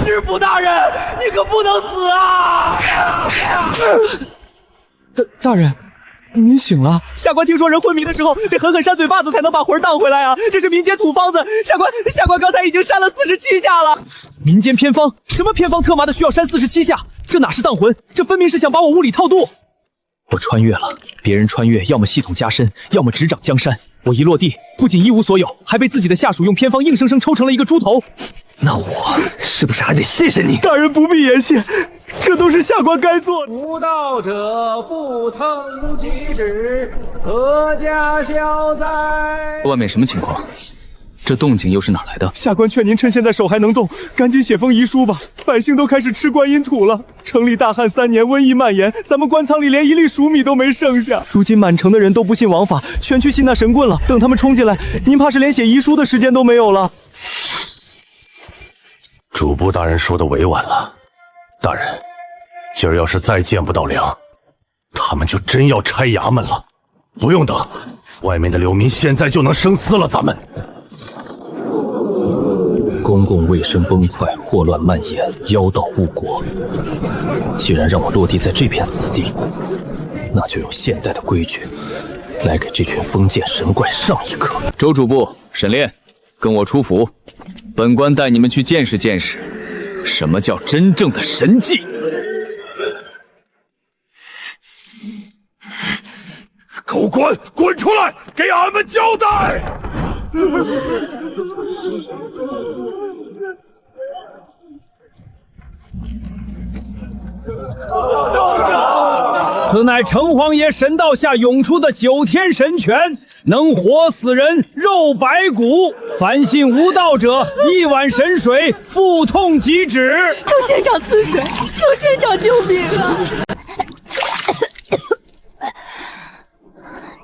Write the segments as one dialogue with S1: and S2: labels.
S1: 知府大人，你可不能死啊！
S2: 大人，您醒了。
S1: 下官听说人昏迷的时候得狠狠扇嘴巴子才能把魂荡回来啊，这是民间土方子。下官刚才已经扇了47下了。民间偏方？什么偏方特麻的需要扇47下？这哪是荡魂，这分明是想把我无理套渡。我穿越了，别人穿越要么系统加深，要么执掌江山。我一落地，不仅一无所有，还被自己的下属用偏方硬生生抽成了一个猪头。那我是不是还得谢谢你？大人不必言谢，这都是下官该做的。
S3: 无道者不腾其旨，阖家消灾。
S1: 外面什么情况？这动静又是哪来的？
S2: 下官劝您趁现在手还能动，赶紧写封遗书吧。百姓都开始吃观音土了。城里大旱3年，瘟疫蔓延，咱们官仓里连1粒黍米都没剩下。如今满城的人都不信王法，全去信那神棍了。等他们冲进来，您怕是连写遗书的时间都没有了。
S4: 主簿大人说的委婉了，大人，今儿要是再见不到粮，他们就真要拆衙门了。不用等，外面的流民现在就能生撕了咱们。
S1: 公共卫生崩坏，祸乱蔓延，妖道误国。既然让我落地在这片死地，那就用现代的规矩来给这群封建神怪上一课。周主簿，沈炼，跟我出府，本官带你们去见识见识，什么叫真正的神迹。
S4: 狗官，滚出来，给俺们交代！
S3: 此乃城隍爷神道下涌出的9天神拳，能活死人，肉白骨。凡信无道者，1碗神水，腹痛即止。
S5: 求县长赐水，求县长救命啊！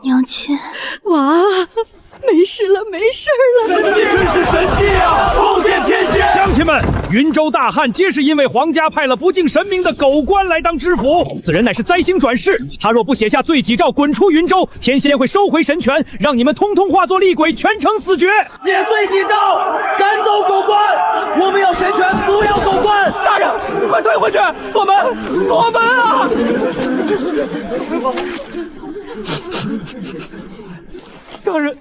S5: 娘亲，娃，没事了，没事了。
S1: 神迹真是神迹啊！后见天仙。
S3: 乡亲们，云州大旱皆是因为皇家派了不敬神明的狗官来当知府，此人乃是灾星转世。他若不写下罪己诏，滚出云州，天仙会收回神权，让你们通通化作厉鬼，全城死绝。
S1: 写罪己诏，赶走狗官！我们要神权，不要狗官！大人，快退回去！锁门！锁门啊！
S2: 大人，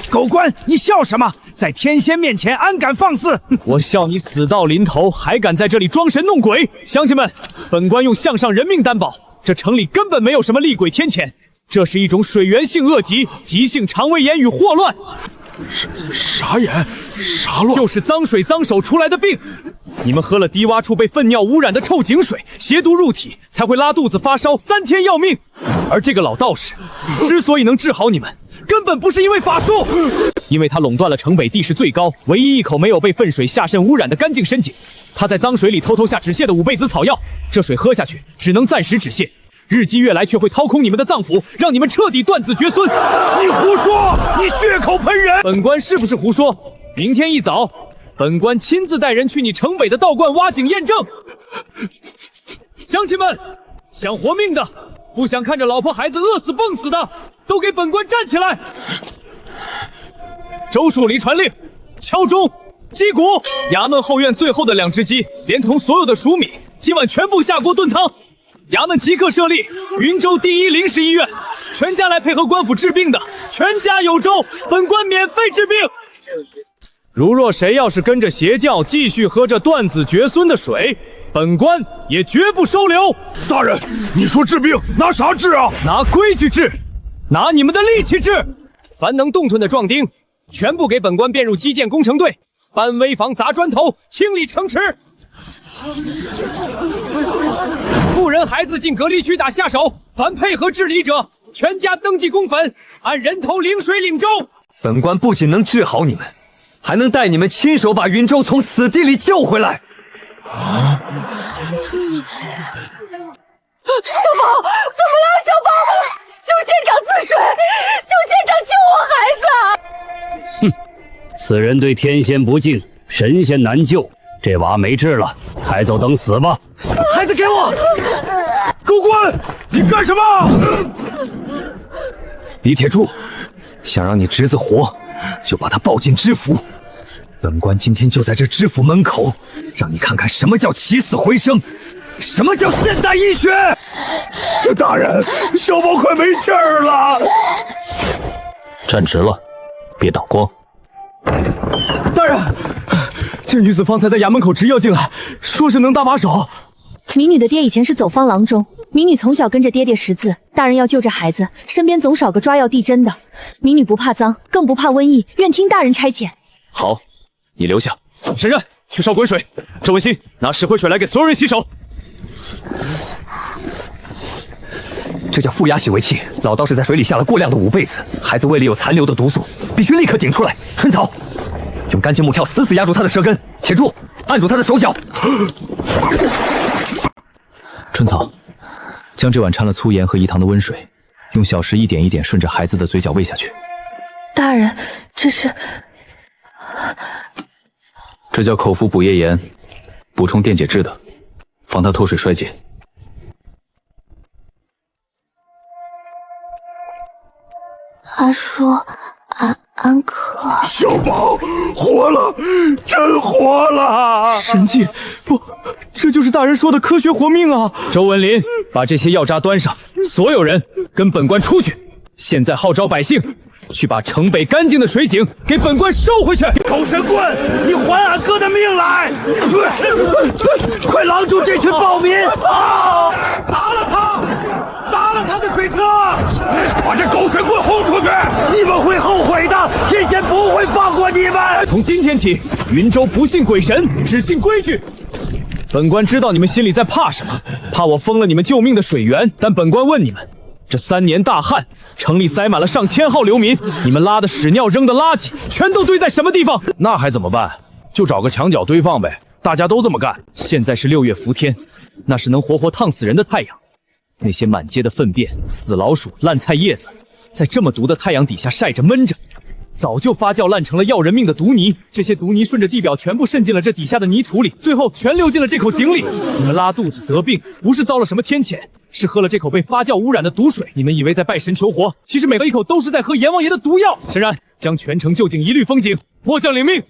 S3: 狗官，你笑什么？在天仙面前安敢放肆？
S1: 我笑你死到临头，还敢在这里装神弄鬼！乡亲们，本官用项上人命担保，这城里根本没有什么厉鬼天谴，这是一种水源性恶疾，急性肠胃炎与霍乱。
S4: 啥炎？啥乱？
S1: 就是脏水脏手出来的病。你们喝了低洼处被粪尿污染的臭井水，邪毒入体，才会拉肚子发烧，3天要命。而这个老道士之所以能治好你们，根本不是因为法术，因为他垄断了城北地势最高、唯一一口没有被粪水下渗污染的干净深井。他在脏水里偷偷下止泻的5倍子草药，这水喝下去只能暂时止泻，日积月来却会掏空你们的脏腑，让你们彻底断子绝孙。
S4: 你胡说！你血口喷人！
S1: 本官是不是胡说？明天一早，本官亲自带人去你城北的道观挖井验证。乡亲们，想活命的，不想看着老婆孩子饿死蹦死的，都给本官站起来！周树离传令，敲钟击鼓，衙门后院最后的2只鸡，连同所有的黍米，今晚全部下锅炖汤。衙门即刻设立云州第1临时医院，全家来配合官府治病的，全家有粥，本官免费治病。如若谁要是跟着邪教继续喝这断子绝孙的水，本官也绝不收留。
S4: 大人，你说治病拿啥治啊？
S1: 拿规矩治，拿你们的力气治。凡能动吞的壮丁，全部给本官编入基建工程队，搬危房、砸砖头、清理城池。妇人孩子进隔离区打下手，凡配合治理者，全家登记公坟，按人头领水领粥。
S2: 本官不仅能治好你们，还能带你们亲手把云州从死地里救回来。
S5: 小宝，怎么了？小宝，求县长赐水，求县长救我孩子！
S6: 哼，此人对天仙不敬，神仙难救，这娃没治了，抬走等死吧。
S2: 孩子给我！
S4: 狗官，你干什么？
S2: 李铁柱，想让你侄子活，就把他抱进知府，
S1: 本官今天就在这知府门口，让你看看什么叫起死回生，什么叫现代医学。
S4: 大人，小宝快没气儿了。站直了，别挡光。
S2: 大人，这女子方才在衙门口执药进来，说是能搭把手。
S5: 民女的爹以前是走方郎中，民女从小跟着爹爹识字。大人要救这孩子，身边总少个抓药递针的。民女不怕脏，更不怕瘟疫，愿听大人差遣。
S1: 好，你留下。沈然，去烧滚水。周文新，拿石灰水来给所有人洗手。这叫负压洗胃器，老道士在水里下了过量的5倍子，孩子胃里有残留的毒素，必须立刻顶出来。春草，用干净木条死死压住他的舌根，铁柱按住他的手脚。春草，将这碗掺了粗盐和饴糖的温水，用小石一点一点顺着孩子的嘴角喂下去。
S5: 大人，这是……
S1: 这叫口服补液盐，补充电解质的，防他脱水衰竭。
S5: 他说安可。
S4: 小宝活了，真活了！
S2: 神迹，不，这就是大人说的科学活命啊！
S1: 周文林，把这些药渣端上，所有人跟本官出去。现在号召百姓，去把城北干净的水井给本官收回去。
S3: 狗神棍，你还俺哥的命来！快拦住这群暴民！啊！打了他！打了他的水车！把这狗神棍轰出去！你们会后悔的，天仙不会放过你们！
S1: 从今天起，云州不信鬼神，只信规矩。本官知道你们心里在怕什么，怕我封了你们救命的水源。但本官问你们，这3年大旱，城里塞满了上千号流民，你们拉的屎尿扔的垃圾，全都堆在什么地方？
S3: 那还怎么办？就找个墙角堆放呗，大家都这么干。
S1: 现在是6月伏天，那是能活活烫死人的太阳。那些满街的粪便、死老鼠、烂菜叶子，在这么毒的太阳底下晒着闷着，早就发酵烂成了要人命的毒泥。这些毒泥顺着地表全部渗进了这底下的泥土里，最后全流进了这口井里。你们拉肚子得病，不是遭了什么天谴，是喝了这口被发酵污染的毒水。你们以为在拜神求活，其实每喝一口都是在喝阎王爷的毒药。沈然，将全城旧井一律封井。末将领命。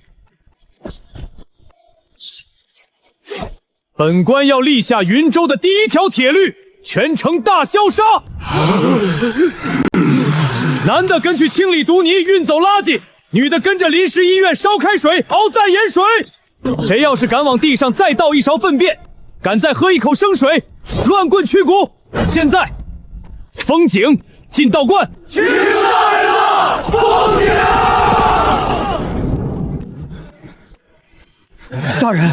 S1: 本官要立下云州的第1条铁律，全城大消杀。男的跟去清理毒泥，运走垃圾；女的跟着临时医院烧开水，熬淡盐水。谁要是敢往地上再倒一勺粪便，敢再喝一口生水，乱棍驱骨。现在封井，进道观。去大人了，封井！
S2: 大人，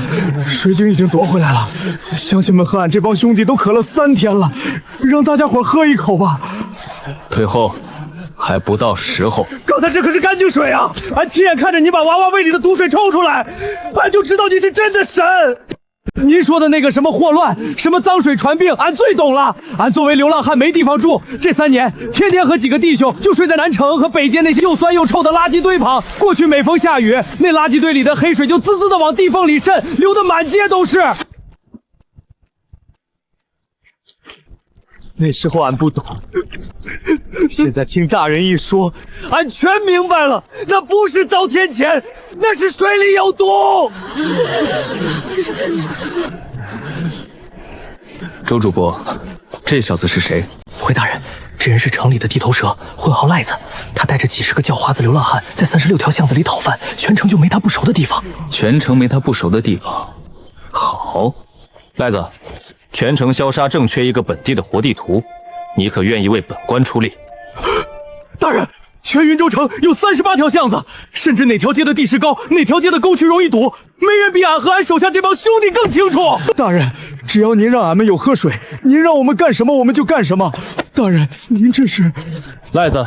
S2: 水井已经夺回来了，乡亲们和俺这帮兄弟都渴了3天了，让大家伙喝一口吧。
S1: 退后，还不到时候。
S3: 刚才这可是干净水啊！俺亲眼看着你把娃娃胃里的毒水抽出来，俺就知道你是真的神。
S1: 您说的那个什么霍乱，什么脏水传病，俺最懂了。俺作为流浪汉没地方住，这3年天天和几个弟兄就睡在南城和北街那些又酸又臭的垃圾堆旁。过去每逢下雨，那垃圾堆里的黑水就滋滋的往地缝里渗，流得满街都是。
S2: 那时候俺不懂，现在听大人一说，
S3: 俺全明白了，那不是遭天谴，那是水里有毒。
S1: 周主播，这小子是谁？
S7: 回大人，这人是城里的地头蛇，混号赖子。他带着几10个叫花子流浪汉，在36条巷子里讨饭，全城就没他不熟的地方。
S1: 全城没他不熟的地方。好，赖子，全城消杀正缺一个本地的活地图，你可愿意为本官出力？
S2: 大人，全云州城有38条巷子，甚至哪条街的地势高，哪条街的沟渠容易堵，没人比俺和俺手下这帮兄弟更清楚。大人，只要您让俺们有喝水，您让我们干什么我们就干什么。大人，您这是……
S1: 赖子，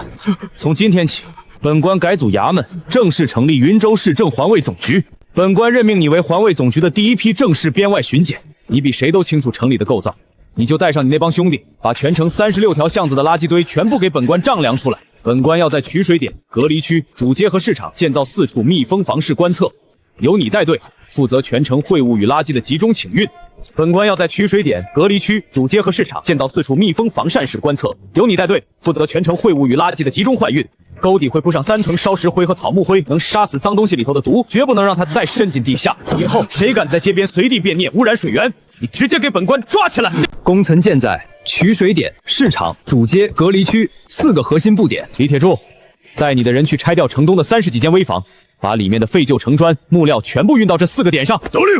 S1: 从今天起，本官改组衙门，正式成立云州市政环卫总局。本官任命你为环卫总局的第1批正式边外巡检。你比谁都清楚城里的构造，你就带上你那帮兄弟，把全城36条巷子的垃圾堆全部给本官丈量出来。本官要在取水点、隔离区、主街和市场建造4处密封防室观测，
S3: 由你带队，负责全城秽物与垃圾的集中请运。本官要在取水点、隔离区、主街和市场建造4处密封防扇式观测，由你带队，负责全城秽物与垃圾的集中换运。沟底会铺上3层烧石灰和草木灰，能杀死脏东西里头的毒，绝不能让它再渗进地下。以后谁敢在街边随地便溺，污染水源，你直接给本官抓起来！
S1: 工层建在取水点、市场、主街、隔离区4个核心布点。李铁柱，带你的人去拆掉城东的30几间危房，把里面的废旧城砖、木料全部运到这4个点上。
S3: 得令。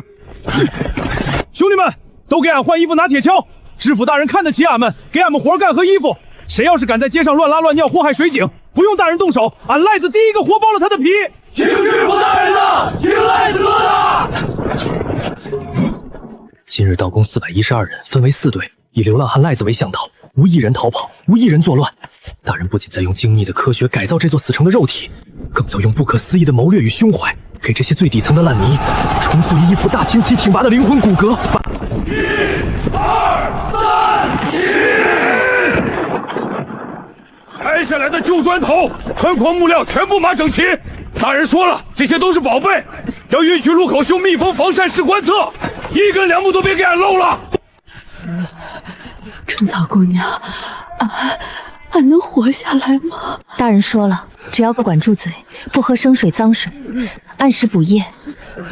S3: 兄弟们，都给俺换衣服，拿铁锹。知府大人看得起俺们，给俺们活干和衣服。谁要是敢在街上乱拉乱尿，祸害水井，不用大人动手，俺赖子第一个活剥了他的皮。
S2: 听知府大人的，听赖子哥的。
S7: 今日到宫412人，分为4队，以流浪汉赖子为向导，无一人逃跑，无一人作乱。大人不仅在用精密的科学改造这座死城的肉体，更在用不可思议的谋略与胸怀，给这些最底层的烂泥重塑一副大清奇挺拔的灵魂骨骼。
S2: 1、2、3，
S3: 拆下来的旧砖头、穿框木料全部码整齐。大人说了，这些都是宝贝，要运去路口修密封防扇式观测，一根梁木都别给俺漏了。
S8: 春草姑娘，俺能活下来吗？
S5: 大人说了，只要管住嘴，不喝生水脏水，按时补液，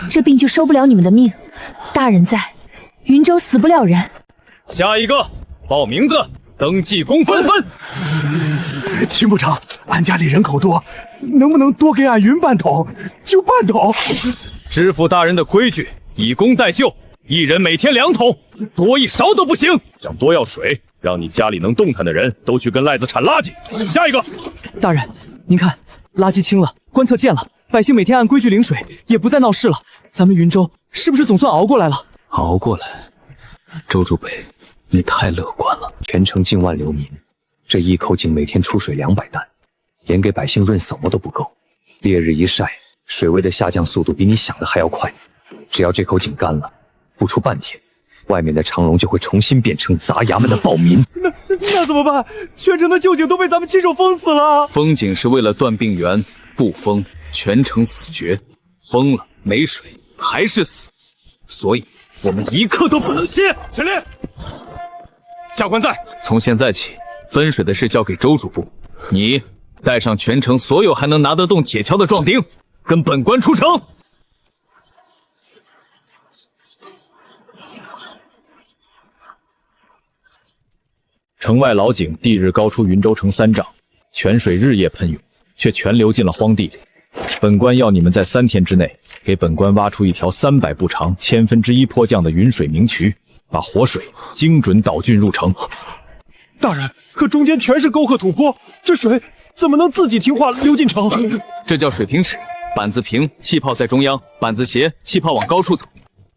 S5: 这病就收不了你们的命。大人在，云州死不了人。
S3: 下一个报名字，登记公分。
S2: 秦部长，俺家里人口多，能不能多给俺匀半桶？就半桶。
S3: 知府大人的规矩，以工代救，一人每天2桶，多一勺都不行。想多要水，让你家里能动弹的人都去跟赖子铲垃圾。下一个，
S1: 大人，您看，垃圾清了，观测见了，百姓每天按规矩领水，也不再闹事了。咱们云州是不是总算熬过来了？
S7: 熬过来？周主北，你太乐观了。全城近万流民，这一口井每天出水200担，连给百姓润嗓子都不够。烈日一晒，水位的下降速度比你想的还要快。只要这口井干了，不出半天，外面的长龙就会重新变成砸衙门的暴民。
S2: 那怎么办？全城的旧井都被咱们亲手封死了。
S9: 封井是为了断病源，不封全城死绝。封了没水还是死，所以我们一刻都不能歇。
S3: 陈烈，下官在。
S9: 从现在起，分水的事交给周主簿，你带上全城所有还能拿得动铁锹的壮丁，跟本官出城。
S3: 城外老井地日高出云州城3丈，泉水日夜喷涌，却全流进了荒地里。本官要你们在3天之内，给本官挖出一条300步长、1/1000坡降的云水明渠，把活水精准导进入城。
S2: 大人，可中间全是沟壑土坡，这水怎么能自己听话流进城？
S9: 这叫水平尺，板子平，气泡在中央；板子斜，气泡往高处走。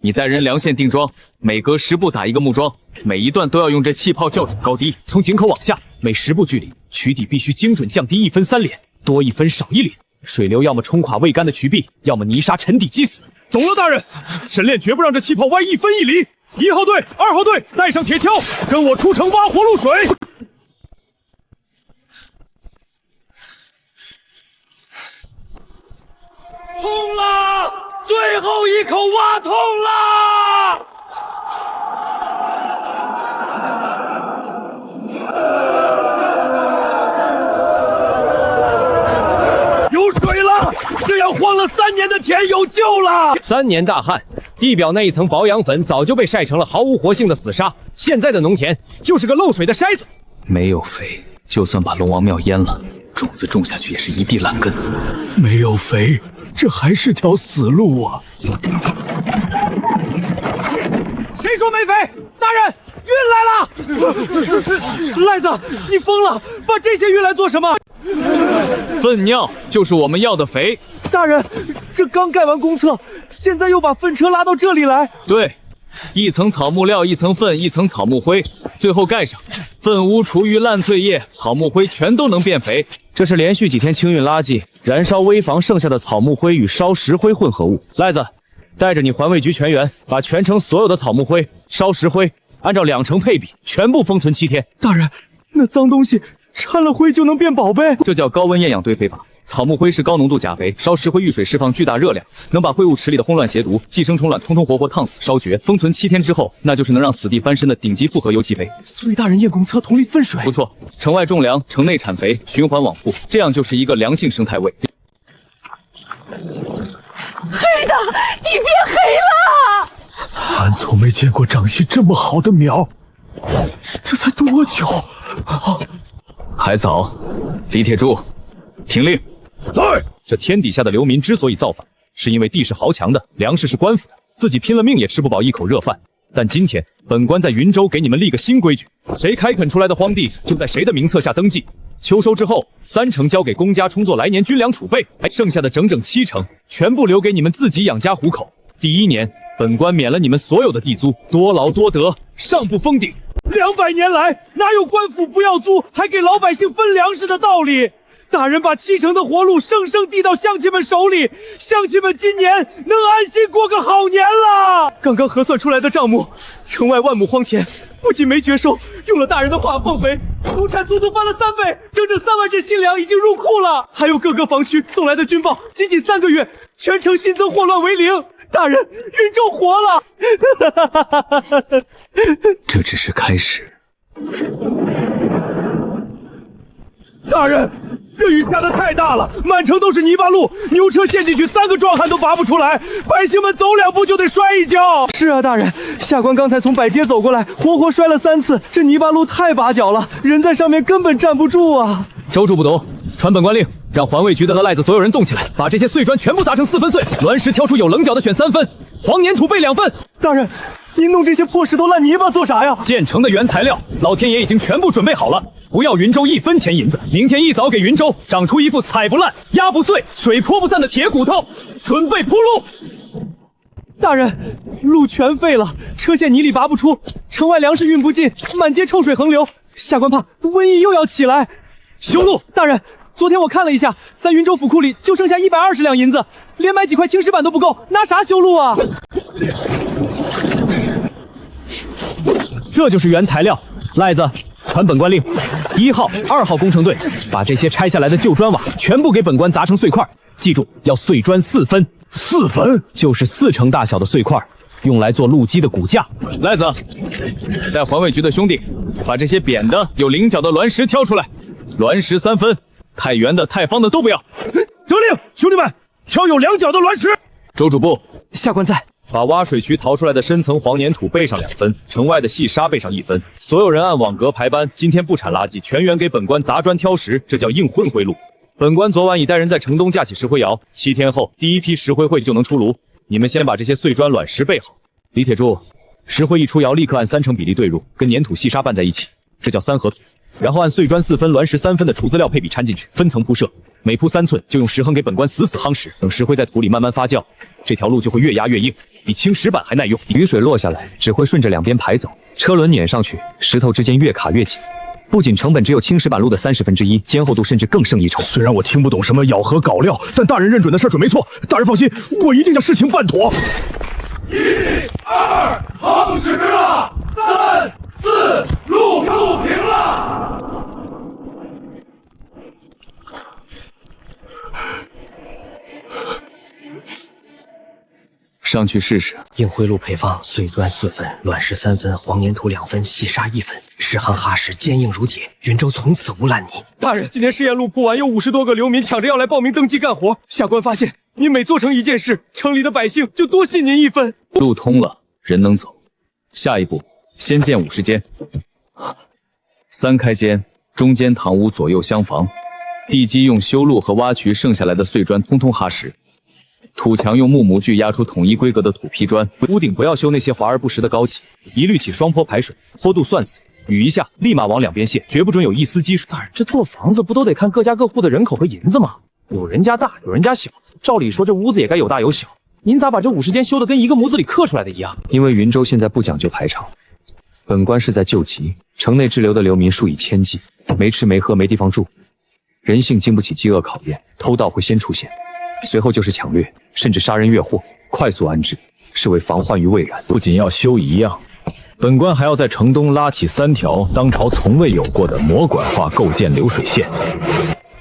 S9: 你带人量线定桩，每隔10步打一个木桩，每一段都要用这气泡校准高低。
S3: 从井口往下，每10步距离，渠底必须精准降低1分3厘，多1分少1厘。水流要么冲垮未干的渠壁，要么泥沙沉底击死。
S2: 懂了，大人。沈炼绝不让这气泡歪1分1厘。1号队、2号队，带上铁锹，跟我出城挖活路水。
S3: 通了，最后一口挖通了！
S2: 有水了，这样荒了3年的田有救了。
S1: 3年大旱，地表那一层保养粉早就被晒成了毫无活性的死沙，现在的农田就是个漏水的筛子。
S9: 没有肥，就算把龙王庙淹了，种子种下去也是一地烂根。
S2: 没有肥，这还是条死路啊！
S1: 谁说没肥？大人，运来了！赖子，你疯了？把这些运来做什么？
S9: 粪尿就是我们要的肥。
S1: 大人，这刚盖完公厕，现在又把粪车拉到这里来。
S9: 对，一层草木料，一层粪，一层草木灰，最后盖上粪污、厨余、烂碎叶、草木灰，全都能变肥。
S1: 这是连续几天清运垃圾、燃烧危房剩下的草木灰与烧石灰混合物。赖子，带着你环卫局全员，把全城所有的草木灰、烧石灰按照2成配比，全部封存7天。
S2: 大人，那脏东西掺了灰就能变宝贝？
S9: 这叫高温厌氧堆肥法。草木灰是高浓度钾肥，烧石灰遇水释放巨大热量，能把灰物池里的烘卵邪毒、寄生虫卵通通活活烫死、烧绝，封存7天之后，那就是能让死地翻身的顶级复合有机肥。
S2: 所以大人验公测同理分水，
S9: 不错，城外种粮，城内产肥，循环往复，这样就是一个良性生态位。
S8: 黑的，你变黑了！
S2: 俺从没见过长息这么好的苗，这才多久？
S9: 还早，李铁柱，听令。
S3: 在这天底下的流民之所以造反，是因为地势豪强的，粮食是官府的，自己拼了命也吃不饱一口热饭。但今天本官在云州给你们立个新规矩，谁开垦出来的荒地就在谁的名册下登记，秋收之后3成交给公家充作来年军粮储备，剩下的整整7成全部留给你们自己养家糊口。第1年，本官免了你们所有的地租，多劳多得，上不封顶。200年来，哪有官府不要租还给老百姓分粮食的道理？大人把7成的活路生生递到乡亲们手里，乡亲们今年能安心过个好年了。
S2: 刚刚核算出来的账目，城外1亩荒田不仅没绝收，用了大人的话放肥，农产足足翻了3倍，整整3万只新粮已经入库了。还有各个防区送来的军报，仅3个月，全城新增霍乱为0。大人，云州活了！
S7: 这只是开始。
S3: 大人，这雨下得太大了，满城都是泥巴路，牛车陷进去3个壮汉都拔不出来，百姓们走2步就得摔一跤。
S2: 是啊，大人，下官刚才从百街走过来，活活摔了3次，这泥巴路太把脚了，人在上面根本站不住啊！
S3: 周主不懂，传本官令，让环卫局的和赖子所有人动起来，把这些碎砖全部砸成4分碎，卵石挑出有棱角的选3分，黄粘土备2份。
S2: 大人，您弄这些破石头烂泥巴做啥呀？
S3: 建成的原材料，老天爷已经全部准备好了，不要云州1分钱银子。明天一早给云州长出一副踩不烂、压不碎、水泼不散的铁骨头，准备铺路。
S2: 大人，路全废了，车陷泥里拔不出，城外粮食运不进，满街臭水横流，下官怕瘟疫又要起来。
S3: 修路！
S2: 大人，昨天我看了一下，咱云州府库里就剩下120两银子，连买几块青石板都不够，拿啥修路啊？
S3: 这就是原材料，赖子，传本官令，1号、2号工程队把这些拆下来的旧砖瓦全部给本官砸成碎块，记住要碎砖4分，4分就是4成大小的碎块，用来做路基的骨架。赖子，带环卫局的兄弟把这些扁的有棱角的卵石挑出来，卵石3分，太圆的太方的都不要。得令，兄弟们，挑有2角的卵石。周主簿，
S2: 下官在。
S3: 把挖水渠淘出来的深层黄粘土备上2分，城外的细沙备上1分。所有人按网格排班，今天不铲垃圾，全员给本官砸砖挑石，这叫硬混回路。本官昨晚已带人在城东架起石灰窑，7天后第1批石灰会就能出炉。你们先把这些碎砖卵石备好。李铁柱，石灰一出窑，立刻按3成比例兑入，跟粘土细沙拌在一起，这叫3合土。然后按碎砖4分、卵石3分的储资料配比掺进去，分层铺设，每铺3寸，就用石衡给本官死死夯实。等石灰在土里慢慢发酵，这条路就会越压越硬，比青石板还耐用。
S7: 雨水落下来，只会顺着2边排走，车轮碾上去，石头之间越卡越紧。不仅成本只有青石板路的1/30，坚厚度甚至更胜一筹。
S3: 虽然我听不懂什么咬合搞料，但大人认准的事准没错。大人放心，我一定将事情办妥。1、2，夯实了；3、4，路平了。
S9: 上去试试。
S10: 硬灰路配方：碎砖4分，卵石3分，黄粘土2分，细沙1分，石夯哈实，坚硬如铁。云州从此无烂泥。
S2: 大人，今天试验路铺完，有50多个流民抢着要来报名登记干活。下官发现，您每做成一件事，城里的百姓就多信您1分。
S9: 路通了，人能走。下一步，先建50间，3开间，中间堂屋左右相防。地基用修路和挖渠剩下来的碎砖通通哈实。土墙用木模具压出统一规格的土坯砖，屋顶不要修那些华而不实的高起，一律起双坡排水，坡度算死，雨一下立马往2边陷，绝不准有一丝积水。
S1: 大人，这做房子不都得看各家各户的人口和银子吗？有人家大，有人家小，照理说这屋子也该有大有小，您咋把这50间修得跟一个模子里刻出来的一样？
S7: 因为云州现在不讲究排场，本官是在救急，城内滞留的流民数以千计，没吃没喝没地方住，人性经不起饥饿考验，偷盗会先出现。随后就是抢掠，甚至杀人越货，快速安置，是为防患于未然。
S3: 不仅要修一样，本官还要在城东拉起3条当朝从未有过的魔管化构建流水线。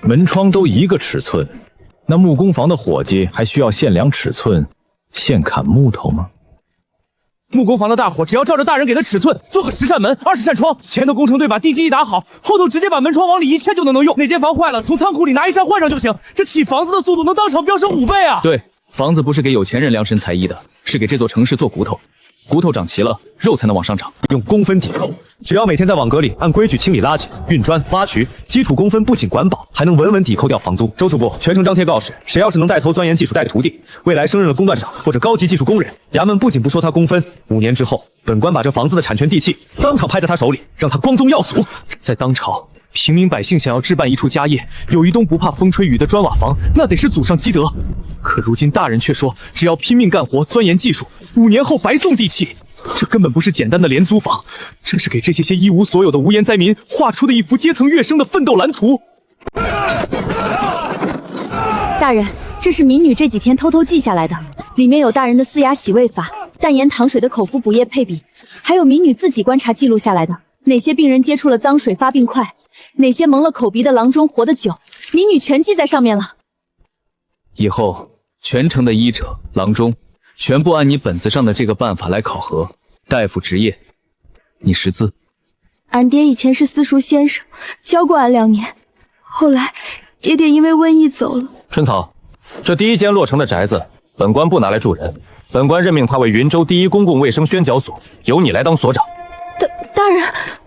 S11: 门窗都一个尺寸，那木工房的伙计还需要限量尺寸、现砍木头吗？
S1: 木工房的大伙只要照着大人给的尺寸做个10扇门、20扇窗，前头工程队把地基一打好，后头直接把门窗往里一嵌就能用。哪间房坏了，从仓库里拿一扇换上就行。这起房子的速度能当场飙升5倍啊！
S9: 对，房子不是给有钱人量身裁衣的，是给这座城市做骨头。骨头长齐了，肉才能往上长。
S2: 用公分抵扣，只要每天在网格里按规矩清理垃圾、运砖、挖渠，基础公分不仅管饱，还能稳稳抵扣掉房租。周主播全程张贴告示，谁要是能带头钻研技术带徒弟，未来升任了工段长或者高级技术工人，衙门不仅不收他工分，5年之后，本官把这房子的产权地契当场拍在他手里，让他光宗耀祖。
S7: 在当朝，平民百姓想要置办一处家业，有一栋不怕风吹雨的砖瓦房，那得是祖上积德。可如今大人却说，只要拼命干活、钻研技术，5年后白送地契。这根本不是简单的廉租房，这是给这些一无所有的无业灾民画出的一幅阶层跃升的奋斗蓝图。
S5: 大人，这是民女这几天偷偷记下来的，里面有大人的嘶哑洗胃法、淡盐糖水的口服补液配比，还有民女自己观察记录下来的哪些病人接触了脏水发病快，哪些蒙了口鼻的郎中活得久，民女全记在上面了。
S9: 以后全城的医者、郎中全部按你本子上的这个办法来考核。大夫职业，你识字。
S8: 俺爹以前是私塾先生，教过俺2年，后来爹爹因为瘟疫走了。
S11: 春草，这第一间落成的宅子，本官不拿来住人，本官任命他为云州第一公共卫生宣讲所，由你来当所长。
S8: 大人，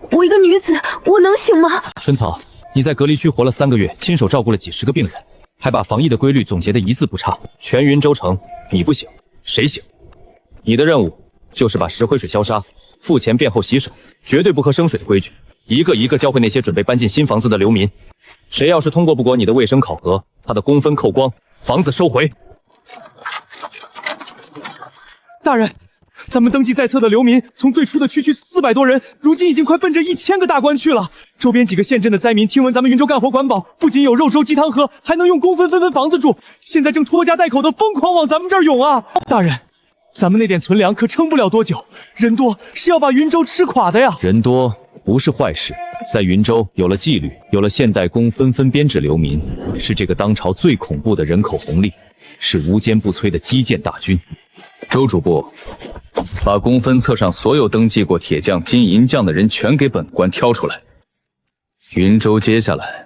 S8: 我一个女子，我能行吗？
S9: 春草，你在隔离区活了3个月，亲手照顾了几10个病人，还把防疫的规律总结得一字不差。全云州城，你不行，谁行？你的任务就是把石灰水消杀，付钱便后洗手，绝对不喝生水的规矩，一个一个教会那些准备搬进新房子的流民。谁要是通过不过你的卫生考核，他的公分扣光，房子收回。
S1: 大人，咱们登记在册的流民，从最初的区400多人，如今已经快奔着1000个大关去了。周边几个县镇的灾民听闻咱们云州干活管饱，不仅有肉粥鸡汤喝，还能用公分分房子住，现在正拖家带口的疯狂往咱们这儿涌啊！大人，咱们那点存粮可撑不了多久，人多是要把云州吃垮的呀！
S9: 人多不是坏事，在云州有了纪律，有了现代公分编制流民，是这个当朝最恐怖的人口红利，是无坚不摧的基建大军。周主簿，把公分册上所有登记过铁匠、金银匠的人全给本官挑出来。云州接下来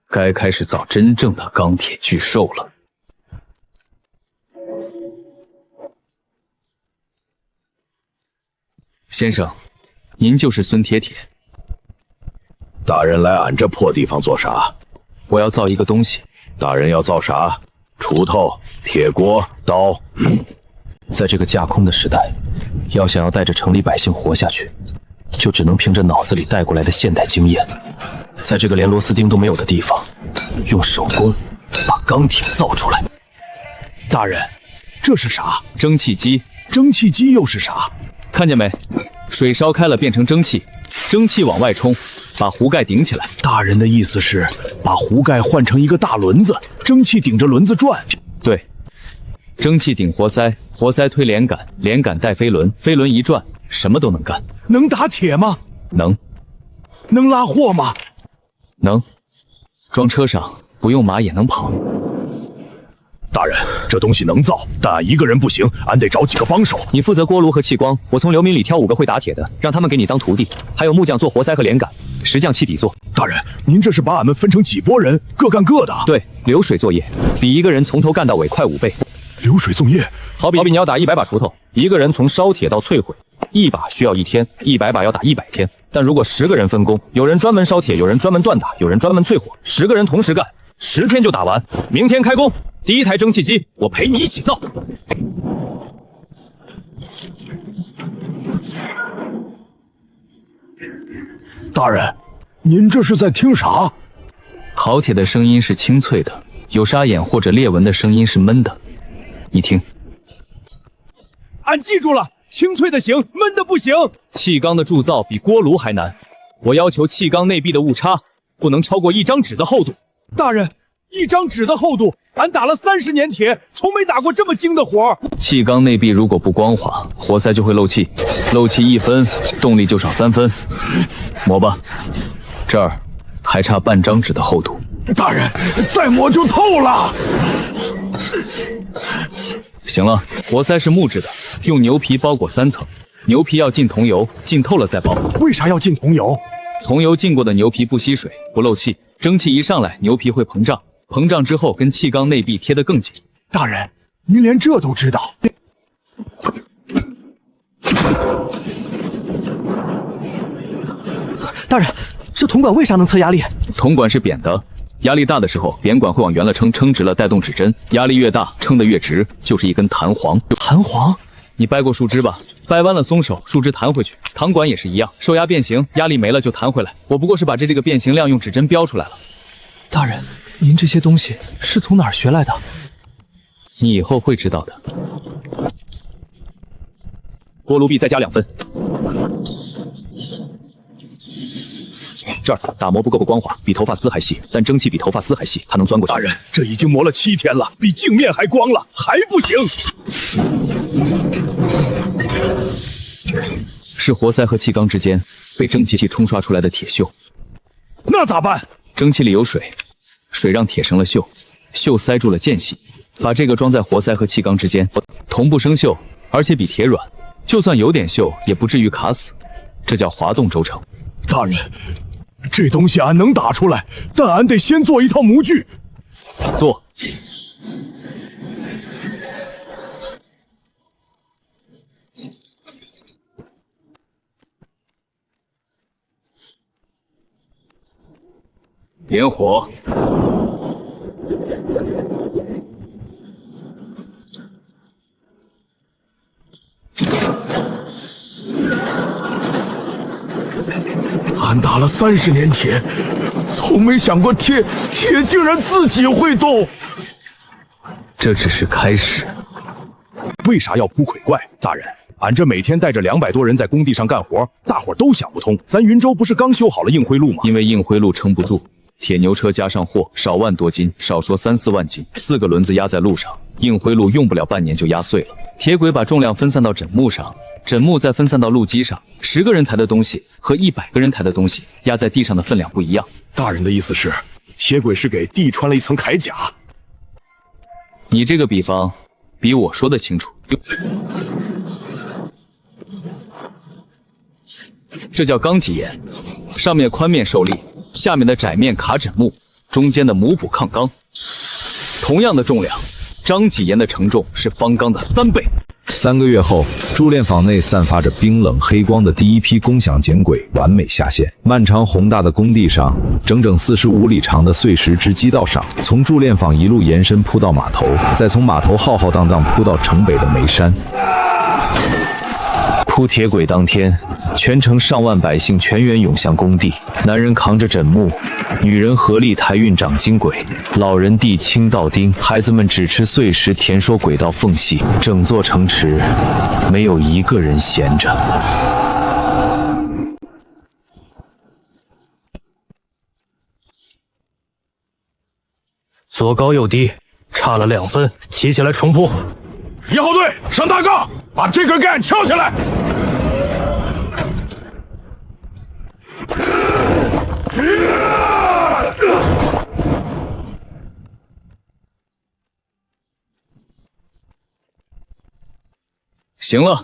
S9: 该开始造真正的钢铁巨兽了。先生，您就是孙铁铁。
S4: 大人来俺这破地方做啥？
S9: 我要造一个东西。
S4: 大人要造啥？锄头、铁锅、刀。
S7: 在这个架空的时代，要想要带着城里百姓活下去，就只能凭着脑子里带过来的现代经验，在这个连螺丝钉都没有的地方，用手工把钢铁造出来。
S4: 大人，这是啥？
S9: 蒸汽机。
S4: 蒸汽机又是啥？
S9: 看见没？水烧开了变成蒸汽，蒸汽往外冲，把壶盖顶起来。
S4: 大人的意思是把壶盖换成一个大轮子，蒸汽顶着轮子转。
S9: 对，蒸汽顶活塞，活塞推连杆，连杆带飞轮，飞轮一转，什么都能干。
S4: 能打铁吗？
S9: 能。
S4: 能拉货吗？
S9: 能。装车上不用马也能跑。
S4: 大人，这东西能造，但俺一个人不行，俺得找几个帮手。
S7: 你负责锅炉和气光，我从流民里挑5个会打铁的，让他们给你当徒弟。还有木匠做活塞和连杆，石匠砌底座。
S4: 大人，您这是把俺们分成几拨人，各干各的？
S7: 对，流水作业，比一个人从头干到尾快5倍。
S4: 流水作业，
S9: 好比你要打100把锄头，一个人从烧铁到淬毁，1把需要1天，100把要打100天。但如果10个人分工，有人专门烧铁，有人专门锻打，有人专门淬火，10个人同时干，10天就打完。明天开工。第一台蒸汽机，我陪你一起造。
S4: 大人，您这是在听啥？
S9: 好铁的声音是清脆的，有沙眼或者裂纹的声音是闷的。你听，
S1: 俺记住了，清脆的行，闷的不行。
S9: 气缸的铸造比锅炉还难，我要求气缸内壁的误差不能超过1张纸的厚度。
S1: 大人，1张纸的厚度，俺打了30年铁，从没打过这么精的活。
S9: 气缸内壁如果不光滑，活塞就会漏气，漏气1分，动力就少3分。磨吧，这儿还差半张纸的厚度。
S4: 大人，再磨就透了。
S9: 行了，活塞是木质的，用牛皮包裹3层，牛皮要浸桐油，浸透了再包。
S4: 为啥要浸桐油？
S9: 桐油浸过的牛皮不吸水，不漏气，蒸汽一上来，牛皮会膨胀，膨胀之后跟气缸内壁贴得更紧。
S4: 大人，您连这都知道？
S1: 大人，这铜管为啥能测压力？
S9: 铜管是扁的，压力大的时候，扁管会往圆了撑，撑直了带动指针，压力越大，撑得越直，就是一根弹簧。
S1: 弹簧？
S9: 你掰过树枝吧？掰弯了松手，树枝弹回去。糖管也是一样，受压变形，压力没了就弹回来。我不过是把这个变形量用指针标出来了。
S1: 大人，您这些东西是从哪儿学来的？
S9: 你以后会知道的。锅炉壁再加2分。这儿打磨不够光滑，比头发丝还细，但蒸汽比头发丝还细，它能钻过去。
S4: 大人，这已经磨了7天了，比镜面还光了，还不行。
S9: 是活塞和气缸之间被蒸汽冲刷出来的铁锈。
S4: 那咋办？
S9: 蒸汽里有水，水让铁生了锈，锈塞住了间隙，把这个装在活塞和气缸之间，同步生锈，而且比铁软，就算有点锈也不至于卡死，这叫滑动轴承。
S4: 大人，这东西俺能打出来，但俺得先做一套模具。
S9: 做。点火。
S4: 俺打了30年铁，从没想过铁竟然自己会动。
S9: 这只是开始。
S4: 为啥要扑鬼怪？大人，俺这每天带着200多人在工地上干活，大伙儿都想不通。咱云州不是刚修好了硬灰路吗？
S9: 因为硬灰路撑不住，铁牛车加上货，少1万多斤，少说3、4万斤，4个轮子压在路上，硬灰路用不了半年就压碎了。铁轨把重量分散到枕木上，枕木再分散到路基上，10个人抬的东西和100个人抬的东西压在地上的分量不一样。
S4: 大人的意思是，铁轨是给地穿了一层铠甲？
S9: 你这个比方比我说的清楚。这叫钢脊岩，上面宽面受力，下面的窄面卡枕木，中间的母补抗钢。同样的重量，张脊岩的承重是方钢的3倍。
S12: 3个月后，铸炼坊内散发着冰冷黑光的第一批工享简轨完美下线。漫长宏大的工地上，整整45里长的碎石支基道上，从铸炼坊一路延伸铺到码头，再从码头浩浩荡荡铺到城北的眉山。铺铁轨当天，全城上万百姓全员涌向工地，男人扛着枕木，女人合力抬运掌筋轨，老人递青道钉，孩子们只吃碎石填说轨道缝隙，整座城池没有一个人闲着。
S11: 左高右低，差了2分，起起来重铺。
S4: 1号队上大杠，把这根杆撬下来。
S9: 行了。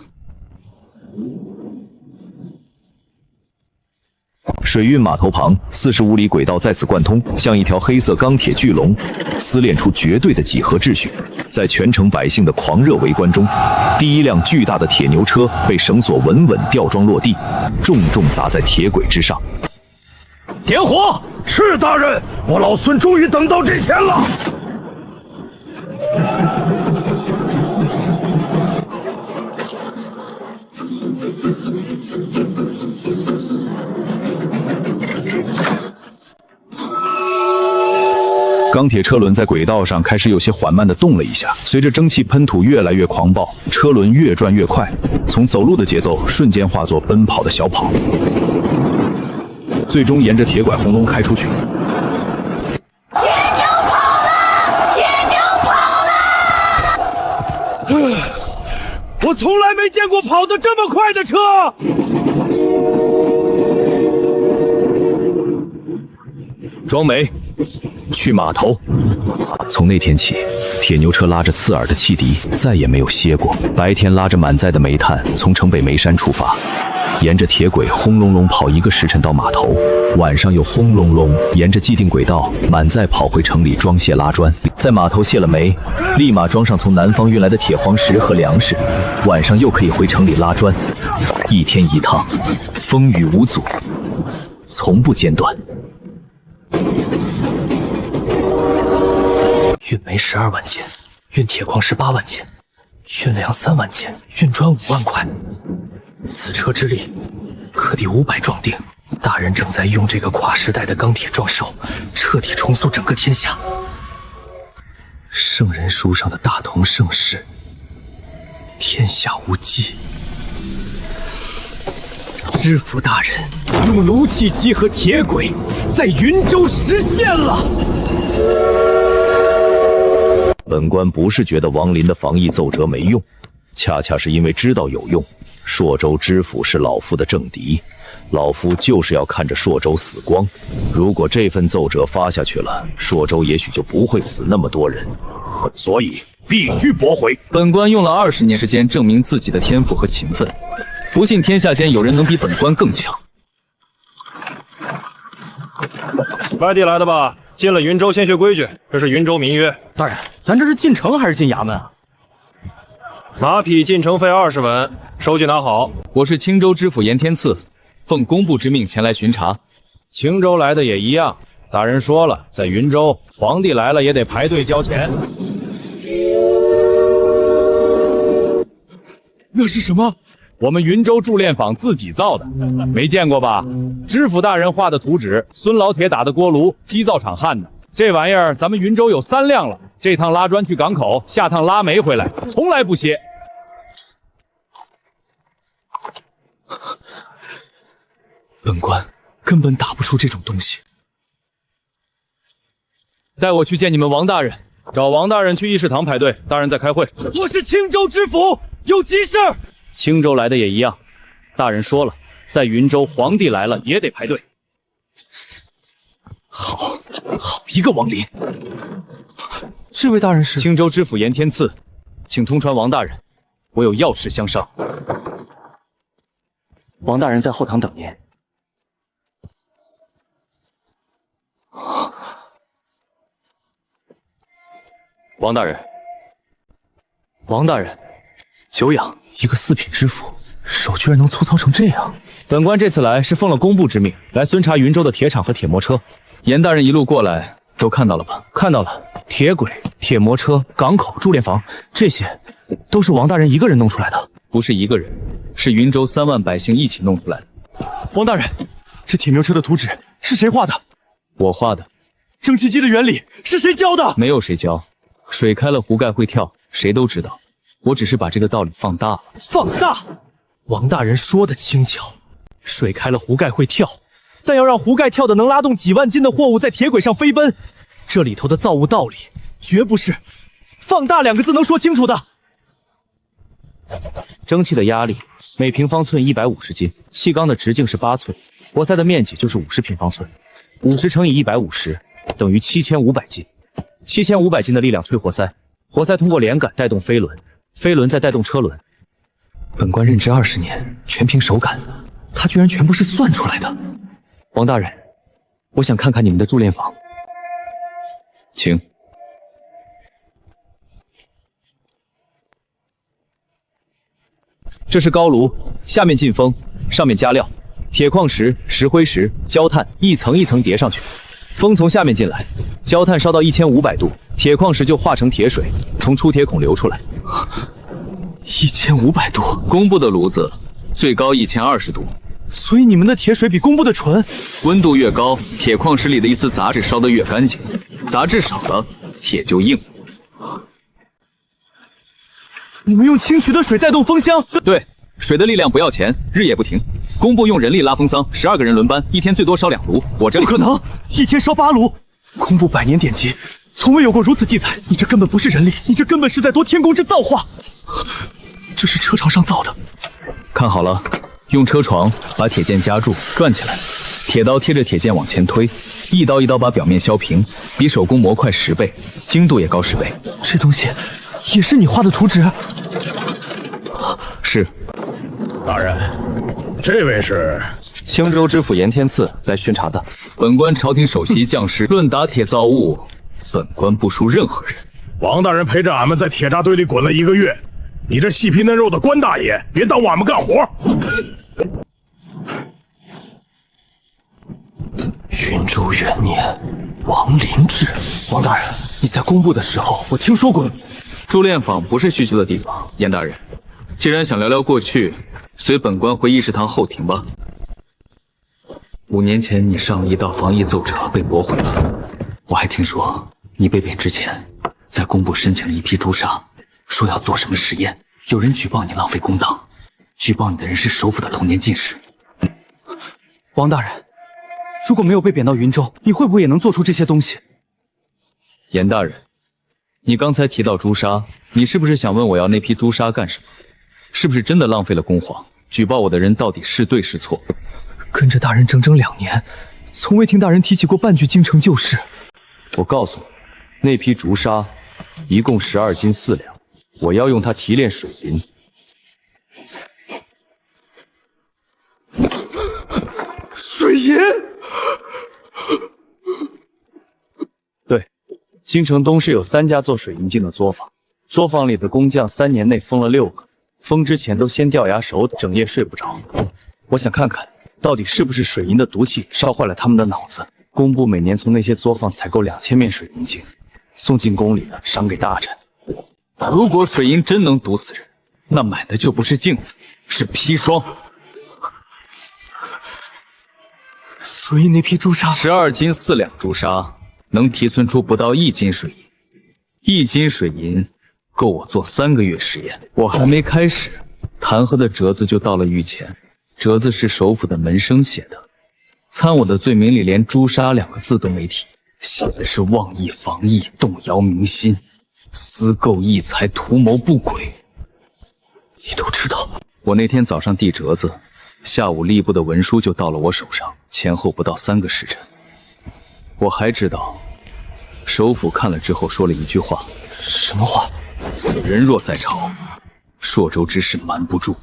S12: 水运码头旁45里轨道再次贯通，像一条黑色钢铁巨龙，撕裂出绝对的几何秩序。在全城百姓的狂热围观中，第一辆巨大的铁牛车被绳索稳稳吊装落地，重重砸在铁轨之上。
S11: 点火！
S4: 是大人，我老孙终于等到这天了。
S12: 钢铁车轮在轨道上开始有些缓慢地动了一下，随着蒸汽喷吐越来越狂暴，车轮越转越快，从走路的节奏瞬间化作奔跑的小跑，最终沿着铁拐轰隆开出去。
S8: 铁牛跑了！铁牛跑了！
S3: 我从来没见过跑得这么快的车。
S12: 庄梅，去码头。从那天起，铁牛车拉着刺耳的汽笛，再也没有歇过。白天拉着满载的煤炭从城北煤山出发，沿着铁轨轰隆隆跑1个时辰到码头，晚上又轰隆隆沿着既定轨道满载跑回城里装卸拉砖。在码头卸了煤，立马装上从南方运来的铁黄石和粮食，晚上又可以回城里拉砖。1天1趟，风雨无阻，从不间断。
S10: 运煤12万件，运铁矿18万件，运粮3万件，运砖5万块。此车之力，可抵500壮丁。大人正在用这个跨时代的钢铁壮兽，彻底重塑整个天下。圣人书上的大同盛世，天下无忌。知府大人用炉气机和铁轨，在云州实现了。
S12: 本官不是觉得王林的防疫奏折没用，恰恰是因为知道有用。朔州知府是老夫的政敌，老夫就是要看着朔州死光。如果这份奏折发下去了，朔州也许就不会死那么多人，所以必须驳回。
S9: 本官用了20年时间证明自己的天赋和勤奋，不信天下间有人能比本官更强。
S11: 外地来的吧？进了云州先学规矩，这是云州民约。
S1: 大人，咱这是进城还是进衙门啊？
S11: 马匹进城费20文，收据拿好。
S9: 我是青州知府严天赐，奉工部之命前来巡查。
S3: 青州来的也一样。大人说了，在云州，皇帝来了也得排队交钱。
S1: 那是什么？
S3: 我们云州铸炼坊自己造的，没见过吧？知府大人画的图纸，孙老铁打的锅炉，机造厂焊的。这玩意儿咱们云州有3辆了，这趟拉砖去港口，下趟拉煤回来，从来不歇。
S10: 本官根本打不出这种东西。
S3: 带我去见你们王大人，找王大人去议事堂排队，大人在开会。
S1: 我是青州知府，有急事。
S3: 青州来的也一样，大人说了，在云州皇帝来了也得排队。
S10: 好一个王林！
S1: 这位大人是
S3: 青州知府严天赐，请通传王大人，我有要事相商。
S10: 王大人在后堂等您。
S3: 王大人，
S10: 王大人，久仰，一个4品知府，手居然能粗糙成这样。
S3: 本官这次来是奉了工部之命，来巡查云州的铁厂和铁磨车。
S9: 严大人一路过来都看到了吧？
S1: 看到了，铁轨、铁磨车、港口、铸炼坊，这些都是王大人一个人弄出来的。
S9: 不是一个人，是云州3万百姓一起弄出来的。
S1: 王大人，这铁牛车的图纸是谁画的？
S9: 我画的。
S1: 蒸汽机的原理是谁教的？
S9: 没有谁教，水开了壶盖会跳，谁都知道。我只是把这个道理放大了。
S1: 放大？王大人说的轻巧，水开了壶盖会跳，但要让壶盖跳的能拉动几万斤的货物在铁轨上飞奔，这里头的造物道理绝不是放大2个字能说清楚的。蒸汽的压力每平方寸150斤，气缸的直径是8寸，活塞的面积就是50平方寸，50乘以150等于7500斤。7500斤的力量推活塞，活塞通过连杆带动飞轮，飞轮再带动车轮。
S10: 本官任职20年，全凭手感，他居然全部是算出来的。王大人，我想看看你们的铸炼坊。
S9: 请。
S3: 这是高炉，下面进风，上面加料，铁矿石、石灰石、焦炭一层一层叠上去。风从下面进来，焦炭烧到1500度，铁矿石就化成铁水，从出铁孔流出来。
S10: 1500度，
S9: 工部的炉子最高1020度，
S1: 所以你们的铁水比工部的纯。
S9: 温度越高，铁矿石里的一丝杂质烧得越干净，杂质少了，铁就硬。
S1: 你们用清渠的水带动风箱？
S9: 对，水的力量不要钱，日夜不停。工部用人力拉风箱，12个人轮班，一天最多烧2炉。我这里
S1: 不可能，一天烧8炉。工部100年典籍，从未有过如此记载。你这根本不是人力，你这根本是在夺天工之造化。这是车床上造的。
S9: 看好了，用车床把铁件夹住，转起来，铁刀贴着铁件往前推，一刀一刀把表面削平，比手工模快10倍，精度也高10倍。
S2: 这东西也是你画的图纸？
S9: 是。
S11: 大人，这位是青州知府严天赐来巡查的。
S9: 本官朝廷首席将士，论打铁造物，本官不输任何人。
S13: 王大人陪着俺们在铁闸堆里滚了1个月，你这细皮嫩肉的关大爷，别耽误俺们干活。
S10: 云州元年，王林志。王大人，你在工部的时候，我听说过你。
S9: 驻练坊不是叙旧的地方，严大人，既然想聊聊过去，随本官回议事堂后庭吧。5年前，你上了一道防疫奏折被驳回了。我还听说你被贬之前，在工部申请了一批朱砂，说要做什么实验。有人举报你浪费公帑，举报你的人是首府的童年进士。
S2: 王大人，如果没有被贬到云州，你会不会也能做出这些东西？
S9: 严大人，你刚才提到朱砂，你是不是想问我要那批朱砂干什么？是不是真的浪费了公帑？举报我的人到底是对是错？
S2: 跟着大人整整2年，从未听大人提起过半句京城旧事。
S11: 我告诉你，那批竹砂一共12斤4两，我要用它提炼水银。
S2: 水银？
S11: 对，京城东市有3家做水银镜的作坊，作坊里的工匠3年内封了6个，封之前都先掉牙手整夜睡不着。我想看看，到底是不是水银的毒气烧坏了他们的脑子。工部每年从那些作坊采购2000面水银镜，送进宫里的赏给大臣。
S9: 如果水银真能毒死人，那买的就不是镜子，是砒霜。
S2: 所以那批朱砂
S9: ，12斤4两朱砂能提纯出不到1斤水银，1斤水银够我做3个月实验。我还没开始，弹劾的折子就到了御前，折子是首府的门生写的，参我的罪名里连朱砂2个字都没提，写的是妄议防疫，动摇民心，私购异财，图谋不轨。
S10: 你都知道？
S9: 我那天早上递折子，下午吏部的文书就到了我手上，前后不到3个时辰。我还知道，首府看了之后说了一句话。
S10: 什么话？
S9: 此人若在朝，朔州之事瞒不住。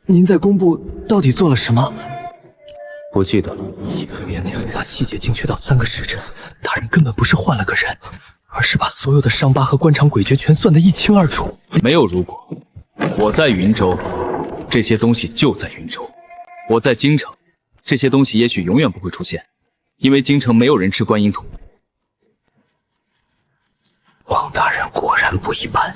S2: 您在工部到底做了什么？
S10: 不记得了。1个月内把细节精确到3个时辰，大人根本不是换了个人，而是把所有的伤疤和官场诡谲全算得一清二楚。
S9: 没有如果，我在云州，这些东西就在云州；我在京城，这些东西也许永远不会出现，因为京城没有人吃观音土。
S10: 王大人果然不一般，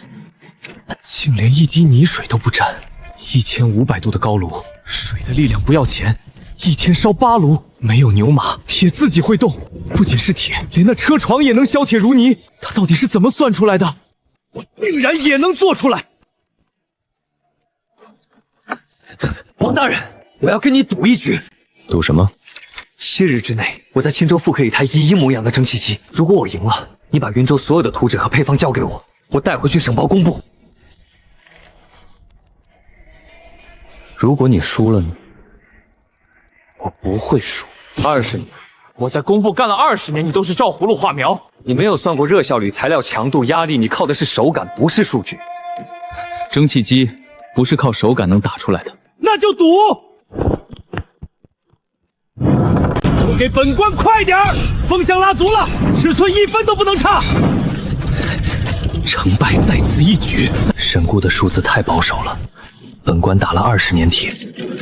S10: 竟连一滴泥水都不沾。1500度的高炉，水的力量不要钱，1天烧8炉，没有牛马，铁自己会动。不仅是铁，连那车床也能削铁如泥。他到底是怎么算出来的？我竟然也能做出来！王大人，我要跟你赌一局。
S11: 赌什么
S10: ？7日之内，我在青州复刻一台一模一样的蒸汽机。如果我赢了，你把云州所有的图纸和配方交给我，我带回去省报工部。如果你输了呢？我不会输。
S11: 20年，我在工部干了20年，你都是照葫芦画苗。
S10: 你没有算过热效率、材料强度、压力，你靠的是手感，不是数据。
S9: 蒸汽机不是靠手感能打出来的。
S3: 那就赌！都给本官快点儿！风向拉足了，尺寸1分都不能差。
S10: 成败在此一举。审估的数字太保守了。本官打了20年铁，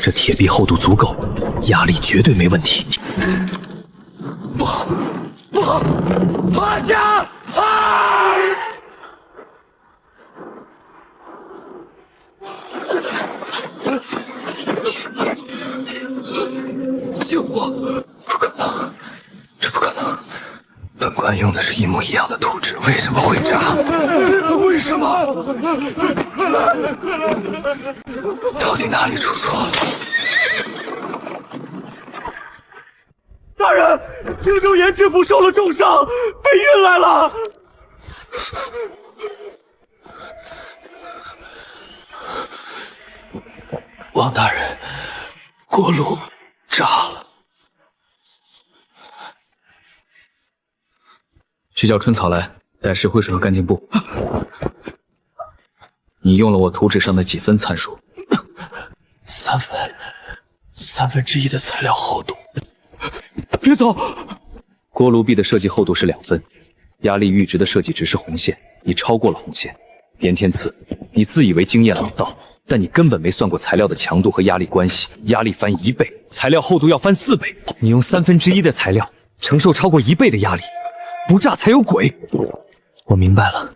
S10: 这铁壁厚度足够，压力绝对没问题。不，趴下！啊！救我！不可能，这不可能！本官用的是一模一样的图纸，为什么会炸？为什么？到底哪里出错了？
S2: 大人，青州严知府受了重伤，被运来了。
S10: 王大人，锅炉炸了。
S9: 去叫春草来，带石灰水和干净布。你用了我图纸上的几分参数
S10: 三分之一的材料厚度。
S2: 别走！
S9: 锅炉壁的设计厚度是2分，压力阈值的设计值是红线，你超过了红线。严天赐，你自以为经验老道，但你根本没算过材料的强度和压力关系。压力翻1倍，材料厚度要翻4倍。
S7: 你用1/3的材料承受超过1倍的压力，不炸才有鬼。我明白了，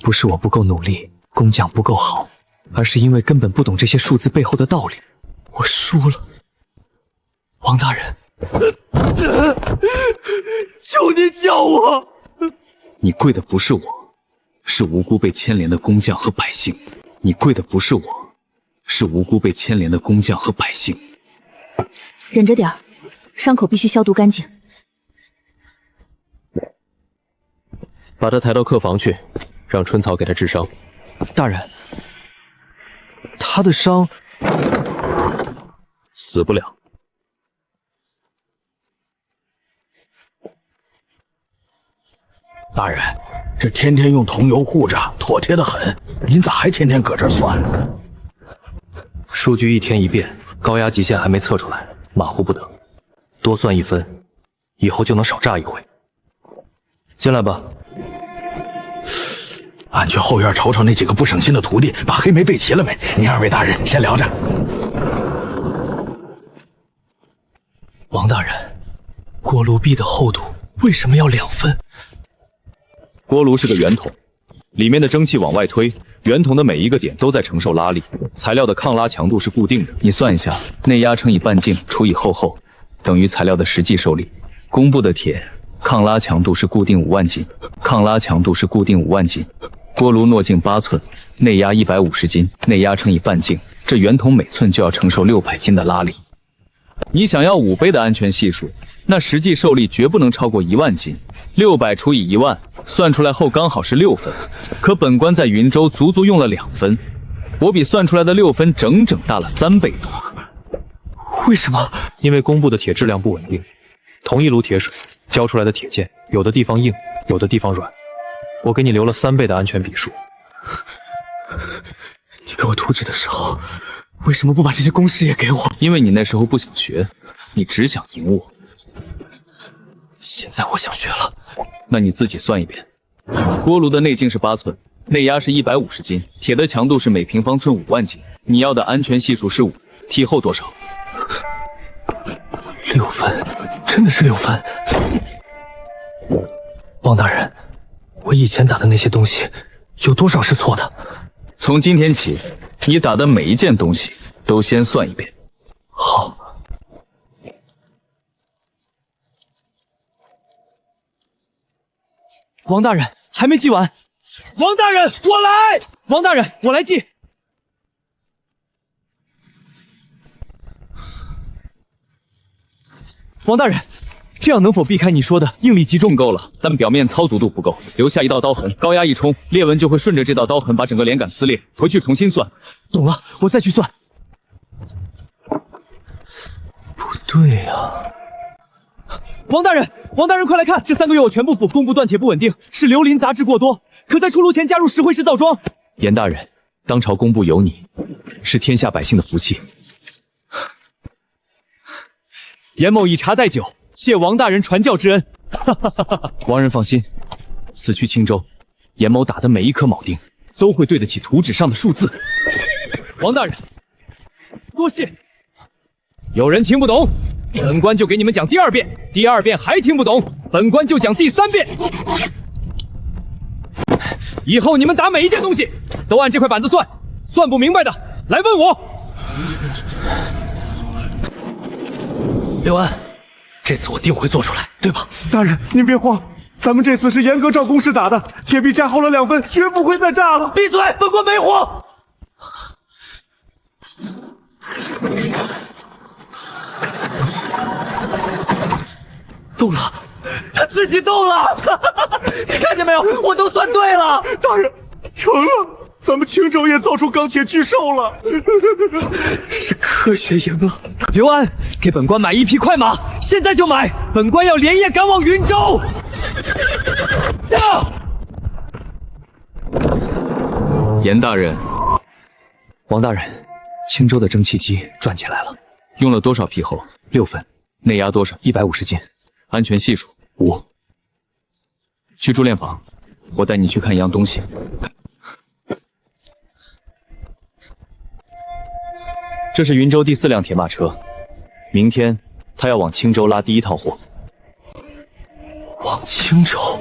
S7: 不是我不够努力，工匠不够好，而是因为根本不懂这些数字背后的道理。我输了，王大人，
S2: 求你救我！
S9: 你跪的不是我，是无辜被牵连的工匠和百姓。你跪的不是我，是无辜被牵连的工匠和百姓。
S5: 忍着点儿，伤口必须消毒干净。
S10: 把他抬到客房去，让春草给他治伤。
S2: 大人，他的伤
S10: 死不了。
S13: 大人，这天天用桐油护着，妥帖得很。您咋还天天搁这算？
S10: 数据1天1变，高压极限还没测出来，马虎不得。多算1分，以后就能少炸一回。进来吧。
S13: 俺去后院瞅瞅那几个不省心的徒弟，把黑莓备齐了没？您2位大人先聊着。
S10: 王大人，锅炉壁的厚度为什么要2分？
S9: 锅炉是个圆筒，里面的蒸汽往外推，圆筒的每一个点都在承受拉力。材料的抗拉强度是固定的，你算一下，内压乘以半径除以厚，等于材料的实际受力。工部的铁抗拉强度是固定5万斤，抗拉强度是固定5万斤。锅炉诺径8寸，内压150斤，内压乘以半径，这圆筒每寸就要承受600斤的拉力。你想要5倍的安全系数，那实际受力绝不能超过1万斤。600除以1万，算出来后刚好是6分。可本官在云州足足用了2分，我比算出来的6分整整大了3倍多。
S10: 为什么？因为工部的铁质量不稳定，同一炉铁水浇出来的铁件，有的地方硬，有的地方软。我给你留了3倍的安全比数。
S2: 你给我图纸的时候，为什么不把这些公式也给我？
S9: 因为你那时候不想学，你只想赢我。
S10: 现在我想学了，
S9: 那你自己算一遍。锅炉的内径是8寸，内压是150斤，铁的强度是每平方寸5万斤。你要的安全系数是5，体厚多少
S10: ？6分，真的是6分。王大人，我以前打的那些东西，有多少是错的？
S9: 从今天起，你打的每一件东西都先算一遍。
S10: 好。
S2: 王大人，还没记完。王大人，我来。王大人，我来记。王大人，这样能否避开你说的应力集中？
S9: 够了，但表面操足度不够，留下一道刀痕，高压一冲，裂纹就会顺着这道刀痕把整个连杆撕裂。回去重新算。
S2: 懂了，我再去算。
S10: 不对呀。
S2: 王大人，王大人，快来看，这3个月我全部服，工部断铁不稳定，是硫磷杂质过多，可在出炉前加入石灰石造桩。
S9: 严大人，当朝工部有你，是天下百姓的福气。
S2: 严某以茶代酒，谢王大人传教之恩。
S9: 王人放心，此去青州，严某打的每一颗铆钉都会对得起图纸上的数字。
S2: 王大人，多谢。
S3: 有人听不懂，本官就给你们讲第2遍，第2遍还听不懂，本官就讲第3遍。以后你们打每一件东西都按这块板子算，算不明白的来问我。
S10: 刘安，这次我定会做出来，对吧？
S2: 大人，您别慌，咱们这次是严格照公式打的，铁壁加厚了2分，绝不会再炸了。
S10: 闭嘴，本官没慌。动了，他自己动了，你看见没有？我都算对了。
S2: 大人，成了，咱们青州也造出钢铁巨兽了，
S10: 是科学赢了。
S2: 刘安，给本官买1匹快马，现在就买，本官要连夜赶往云州。
S9: 严大人，
S7: 王大人，青州的蒸汽机转起来了，
S9: 用了多少皮厚
S7: ？6分。
S9: 内压多少
S7: ？150斤。
S9: 安全系数
S7: 5。
S9: 去助炼房，我带你去看一样东西。这是云州第4辆铁马车，明天他要往青州拉第1套货。
S7: 往青州？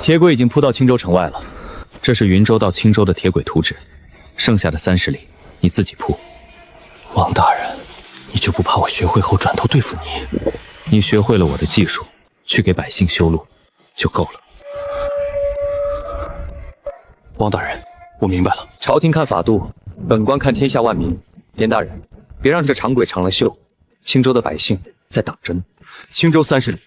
S9: 铁轨已经铺到青州城外了。这是云州到青州的铁轨图纸，剩下的30里你自己铺。
S7: 王大人，你就不怕我学会后转头对付你？
S9: 你学会了我的技术，去给百姓修路就够了。
S7: 王大人，我明白了。
S9: 朝廷看法度，本官看天下万民。严大人，别让这长轨长了袖。青州的百姓在等着呢。
S11: 青州30里，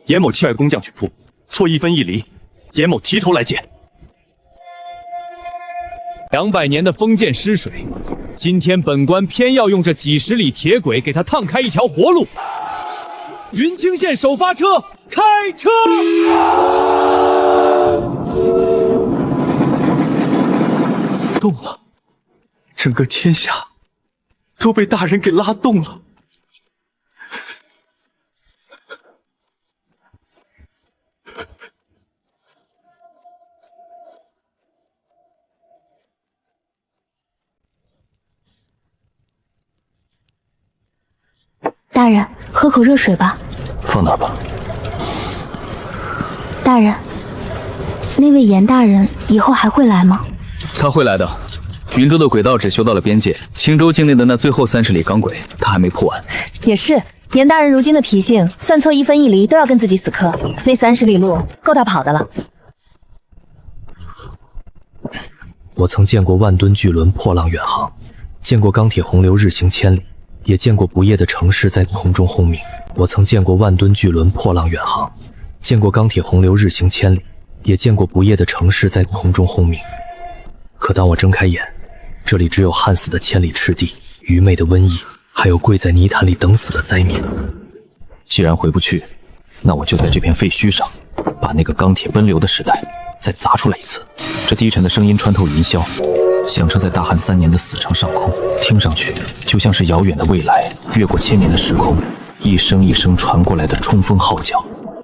S11: 严某期派工匠去铺，错1分1厘，严某提头来见。
S3: 200年的封建失水，今天本官偏要用这几十里铁轨给他烫开一条活路。云清县首发车开车！
S2: 动了，整个天下都被大人给拉动了。
S8: 大人，喝口热水吧。
S7: 放那吧。
S8: 大人，那位严大人以后还会来吗？
S9: 他会来的。云州的轨道只修到了边界，青州境内的那最后30里钢轨，他还没铺完。
S5: 也是，严大人如今的脾性，算错1分1厘都要跟自己死磕。那30里路够他跑的了。
S7: 我曾见过万吨巨轮破浪远航，见过钢铁洪流日行千里，也见过不夜的城市在空中轰鸣。我曾见过万吨巨轮破浪远航，见过钢铁洪流日行千里，也见过不夜的城市在空中轰鸣。可当我睁开眼，这里只有旱死的千里赤地，愚昧的瘟疫，还有跪在泥潭里等死的灾民。
S12: 既然回不去，那我就在这片废墟上，把那个钢铁奔流的时代再砸出来一次。这低沉的声音穿透云霄，响彻在大旱3年的死城上空，听上去就像是遥远的未来，越过千年的时空，一声一声传过来的冲锋号角。